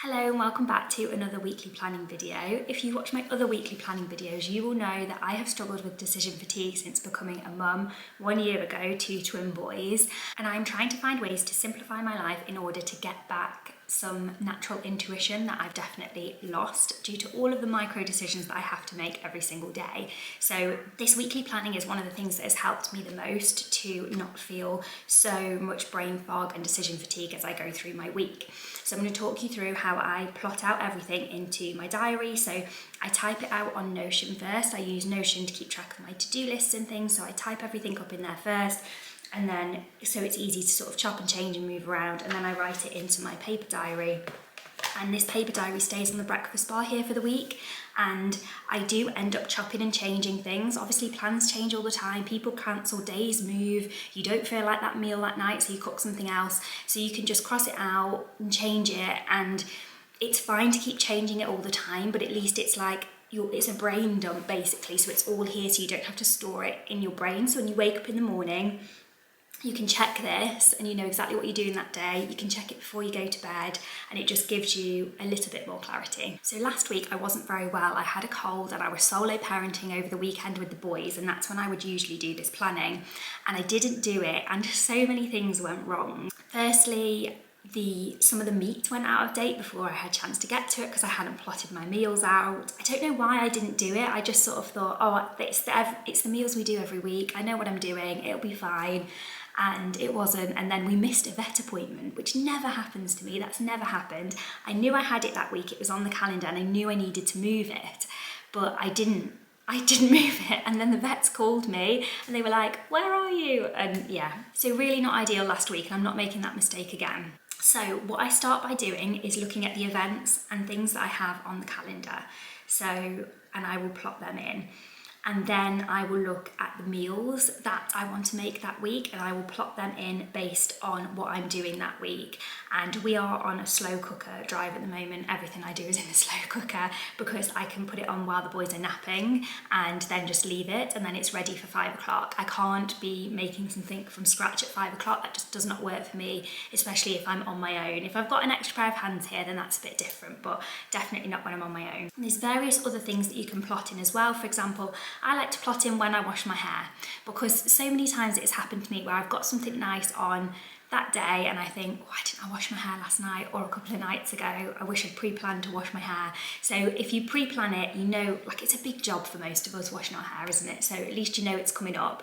Hello and welcome back to another weekly planning video. If you watch my other weekly planning videos, you will know that I have struggled with decision fatigue since becoming a mum 1 year ago to twin boys, and I'm trying to find ways to simplify my life in order to get back some natural intuition that I've definitely lost due to all of the micro decisions that I have to make every single day. So this weekly planning is one of the things that has helped me the most to not feel so much brain fog and decision fatigue as I go through my week. So I'm going to talk you through how I plot out everything into my diary. So I type it out on Notion first. I use Notion to keep track of my to-do lists and things. So I type everything up in there first, and then so it's easy to sort of chop and change and move around. And then I write it into my paper diary. And this paper diary stays on the breakfast bar here for the week. And I do end up chopping and changing things. Obviously plans change all the time, people cancel, days move, you don't feel like that meal that night, so you cook something else. So you can just cross it out and change it, and it's fine to keep changing it all the time, but at least it's like, it's a brain dump basically, so it's all here so you don't have to store it in your brain. So when you wake up in the morning, you can check this and you know exactly what you're doing that day. You can check it before you go to bed, and it just gives you a little bit more clarity. So last week I wasn't very well. I had a cold and I was solo parenting over the weekend with the boys, and that's when I would usually do this planning, and I didn't do it, and so many things went wrong. Firstly, some of the meat went out of date before I had a chance to get to it because I hadn't plotted my meals out. I don't know why I didn't do it. I just sort of thought, oh, it's the meals we do every week. I know what I'm doing. It'll be fine. And it wasn't. And then we missed a vet appointment, which never happens to me. That's never happened. I knew I had it that week. It was on the calendar and I knew I needed to move it, but I didn't move it. And then the vets called me and they were like, where are you? And yeah, so really not ideal last week, and I'm not making that mistake again. So what I start by doing is looking at the events and things that I have on the calendar. And I will plot them in. And then I will look at the meals that I want to make that week, and I will plot them in based on what I'm doing that week. And we are on a slow cooker drive at the moment. Everything I do is in a slow cooker because I can put it on while the boys are napping and then just leave it, and then it's ready for 5 o'clock. I can't be making something from scratch at 5 o'clock. That just does not work for me, especially if I'm on my own. If I've got an extra pair of hands here, then that's a bit different, but definitely not when I'm on my own. And there's various other things that you can plot in as well. For example, I like to plot in when I wash my hair, because so many times it's happened to me where I've got something nice on that day and I think, why didn't I wash my hair last night or a couple of nights ago? I wish I'd pre-planned to wash my hair. So if you pre-plan it, you know, like, it's a big job for most of us washing our hair, isn't it? So at least you know it's coming up.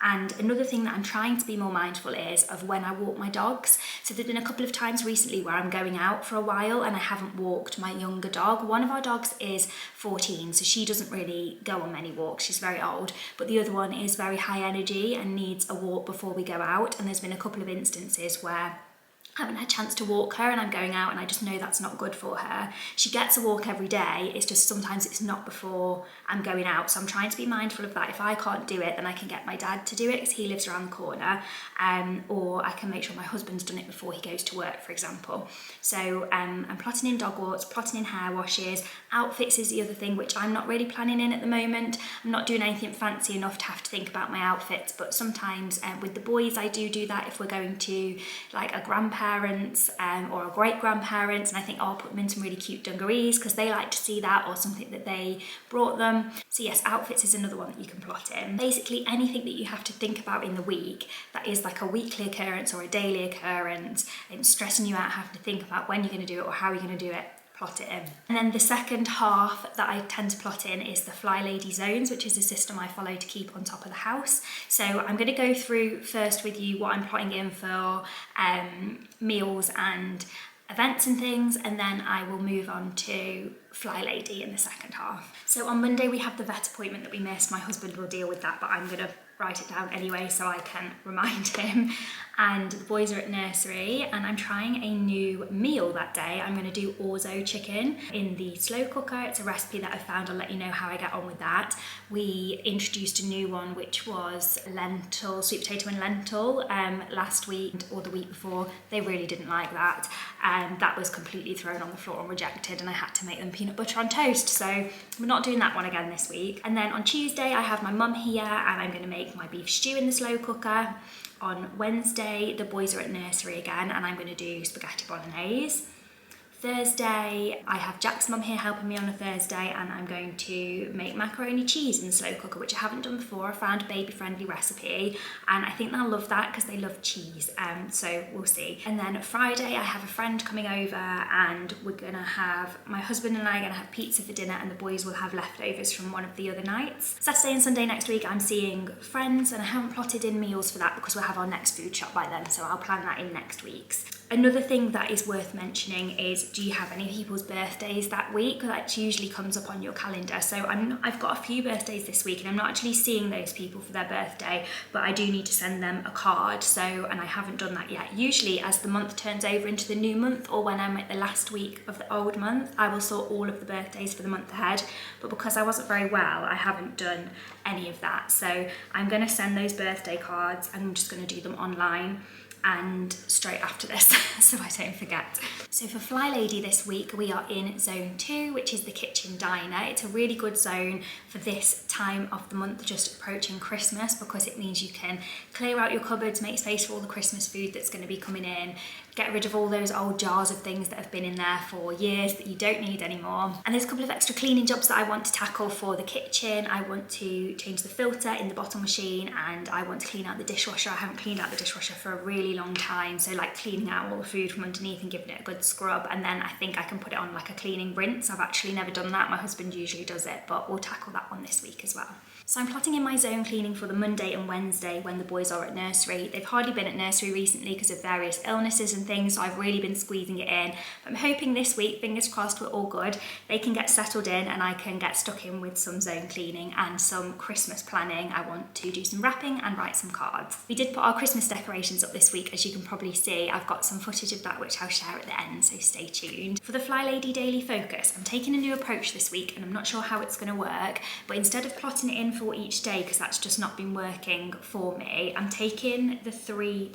And another thing that I'm trying to be more mindful is of when I walk my dogs. So there've been a couple of times recently where I'm going out for a while and I haven't walked my younger dog. One of our dogs is 14, so she doesn't really go on many walks. She's very old, but the other one is very high energy and needs a walk before we go out. And there's been a couple of instances where I haven't had a chance to walk her and I'm going out and I just know that's not good for her. She gets a walk every day, it's just sometimes it's not before I'm going out. So I'm trying to be mindful of that. If I can't do it, then I can get my dad to do it because he lives around the corner, or I can make sure my husband's done it before he goes to work, for example. So I'm plotting in dog walks, plotting in hair washes. Outfits is the other thing which I'm not really planning in at the moment. I'm not doing anything fancy enough to have to think about my outfits, but sometimes with the boys I do that if we're going to like a grandparents or a great grandparents, and I think, oh, I'll put them in some really cute dungarees because they like to see that, or something that they brought them. So yes, outfits is another one that you can plot in. Basically anything that you have to think about in the week that is like a weekly occurrence or a daily occurrence and stressing you out having to think about when you're going to do it or how you're going to do it, plot it in. And then the second half that I tend to plot in is the FlyLady zones, which is a system I follow to keep on top of the house. So I'm going to go through first with you what I'm plotting in for meals and events and things, and then I will move on to FlyLady in the second half. So on Monday we have the vet appointment that we missed. My husband will deal with that, but I'm going to write it down anyway so I can remind him. And the boys are at nursery and I'm trying a new meal that day. I'm going to do orzo chicken in the slow cooker. It's a recipe that I found. I'll let you know how I get on with that. We introduced a new one which was lentil, sweet potato and lentil last week or the week before. They really didn't like that, and that was completely thrown on the floor and rejected, and I had to make them peanut butter on toast. So we're not doing that one again this week. And then on Tuesday I have my mum here and I'm going to make my beef stew in the slow cooker. On Wednesday, the boys are at nursery again and I'm going to do spaghetti bolognese. Thursday, I have Jack's mum here helping me on a Thursday, and I'm going to make macaroni cheese in the slow cooker, which I haven't done before. I found a baby-friendly recipe, and I think they'll love that because they love cheese, so we'll see. And then Friday, I have a friend coming over, and we're gonna have, my husband and I are gonna have pizza for dinner, and the boys will have leftovers from one of the other nights. Saturday and Sunday next week, I'm seeing friends, and I haven't plotted in meals for that because we'll have our next food shop by then, so I'll plan that in next week's. Another thing that is worth mentioning is, do you have any people's birthdays that week? That usually comes up on your calendar. So I've got a few birthdays this week, and I'm not actually seeing those people for their birthday, but I do need to send them a card. And I haven't done that yet. Usually as the month turns over into the new month, or when I'm at the last week of the old month, I will sort all of the birthdays for the month ahead. But because I wasn't very well, I haven't done any of that. So I'm gonna send those birthday cards, and I'm just gonna do them online and straight after this so I don't forget. So for FlyLady this week, we are in zone 2, which is the kitchen diner. It's a really good zone for this time of the month, just approaching Christmas, because it means you can clear out your cupboards, make space for all the Christmas food that's going to be coming in, get rid of all those old jars of things that have been in there for years that you don't need anymore. And there's a couple of extra cleaning jobs that I want to tackle for the kitchen. I want to change the filter in the bottle machine, and I want to clean out the dishwasher. I haven't cleaned out the dishwasher for a really long time, so like cleaning out all the food from underneath and giving it a good scrub, and then I think I can put it on like a cleaning rinse. I've actually never done that. My husband usually does it, but we'll tackle that one this week as well. So I'm plotting in my zone cleaning for the Monday and Wednesday when the boys are at nursery. They've hardly been at nursery recently because of various illnesses and things, so I've really been squeezing it in. I'm hoping this week, fingers crossed, we're all good, they can get settled in and I can get stuck in with some zone cleaning and some Christmas planning. I want to do some wrapping and write some cards. We did put our Christmas decorations up this week, as you can probably see. I've got some footage of that which I'll share at the end, so stay tuned. For the FlyLady Daily Focus, I'm taking a new approach this week, and I'm not sure how it's going to work, but instead of plotting it in for each day, because that's just not been working for me, I'm taking the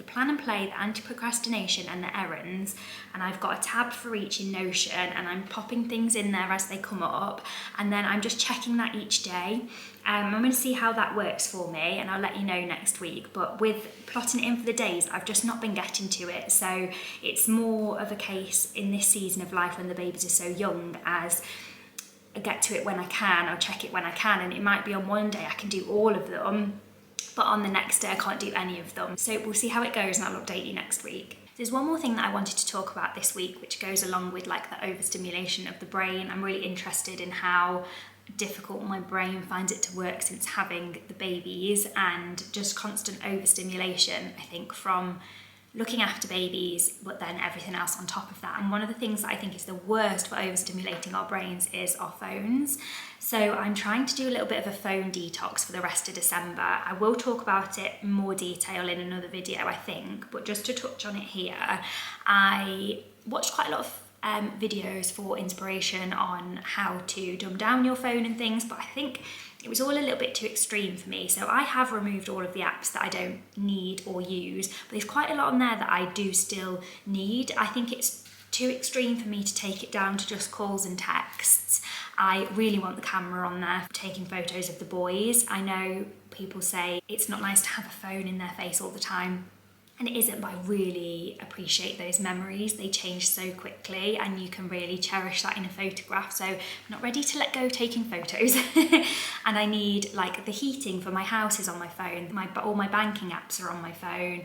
plan and play, the anti-procrastination and the errands, and I've got a tab for each in Notion, and I'm popping things in there as they come up, and then I'm just checking that each day. I'm going to see how that works for me, and I'll let you know next week. But with plotting it in for the days, I've just not been getting to it. So it's more of a case in this season of life when the babies are so young, as I get to it when I can, I'll check it when I can, and it might be on one day I can do all of them, but on the next day I can't do any of them. So we'll see how it goes, and I'll update you next week. There's one more thing that I wanted to talk about this week, which goes along with like the overstimulation of the brain. I'm really interested in how difficult my brain finds it to work since having the babies, and just constant overstimulation, I think, from looking after babies, but then everything else on top of that. And one of the things that I think is the worst for overstimulating our brains is our phones. So I'm trying to do a little bit of a phone detox for the rest of December. I will talk about it in more detail in another video, I think, but just to touch on it here, I watched quite a lot of videos for inspiration on how to dumb down your phone and things, but I think it was all a little bit too extreme for me. So I have removed all of the apps that I don't need or use, but there's quite a lot on there that I do still need. I think it's too extreme for me to take it down to just calls and texts. I really want the camera on there for taking photos of the boys. I know people say it's not nice to have a phone in their face all the time, and it isn't, but I really appreciate those memories. They change so quickly, and you can really cherish that in a photograph. So I'm not ready to let go taking photos. And I need, like, the heating for my house is on my phone. All my banking apps are on my phone.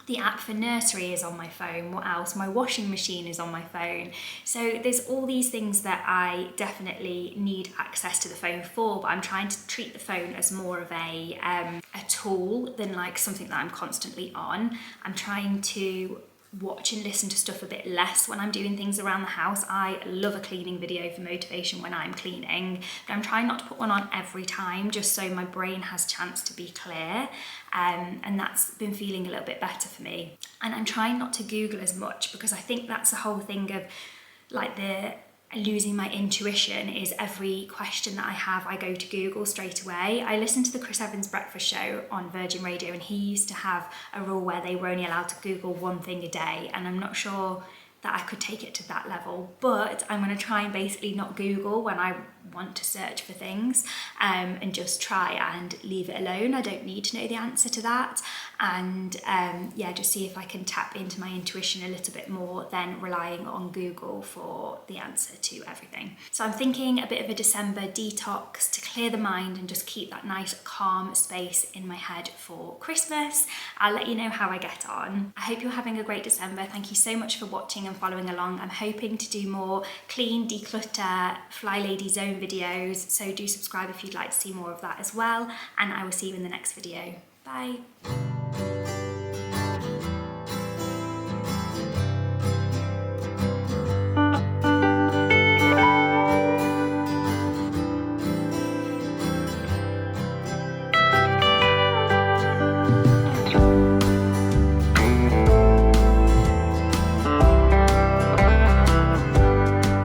The app for nursery is on my phone. What else? My washing machine is on my phone. So there's all these things that I definitely need access to the phone for, but I'm trying to treat the phone as more of a tool than like something that I'm constantly on. I'm trying to watch and listen to stuff a bit less when I'm doing things around the house. I love a cleaning video for motivation when I'm cleaning, but I'm trying not to put one on every time, just so my brain has chance to be clear, and that's been feeling a little bit better for me. And I'm trying not to Google as much, because I think that's the whole thing of like the losing my intuition, is every question that I have, I go to Google straight away. I listened to the Chris Evans breakfast show on Virgin Radio, and he used to have a rule where they were only allowed to Google one thing a day, and I'm not sure that I could take it to that level, but I'm going to try and basically not Google when I want to search for things, and just try and leave it alone. I don't need to know the answer to that, and yeah, just see if I can tap into my intuition a little bit more than relying on Google for the answer to everything. So I'm thinking a bit of a December detox to clear the mind and just keep that nice calm space in my head for Christmas. I'll let you know how I get on. I hope you're having a great December. Thank you so much for watching and following along. I'm hoping to do more clean, declutter, FlyLady zone videos, so do subscribe if you'd like to see more of that as well, and I will see you in the next video. Bye.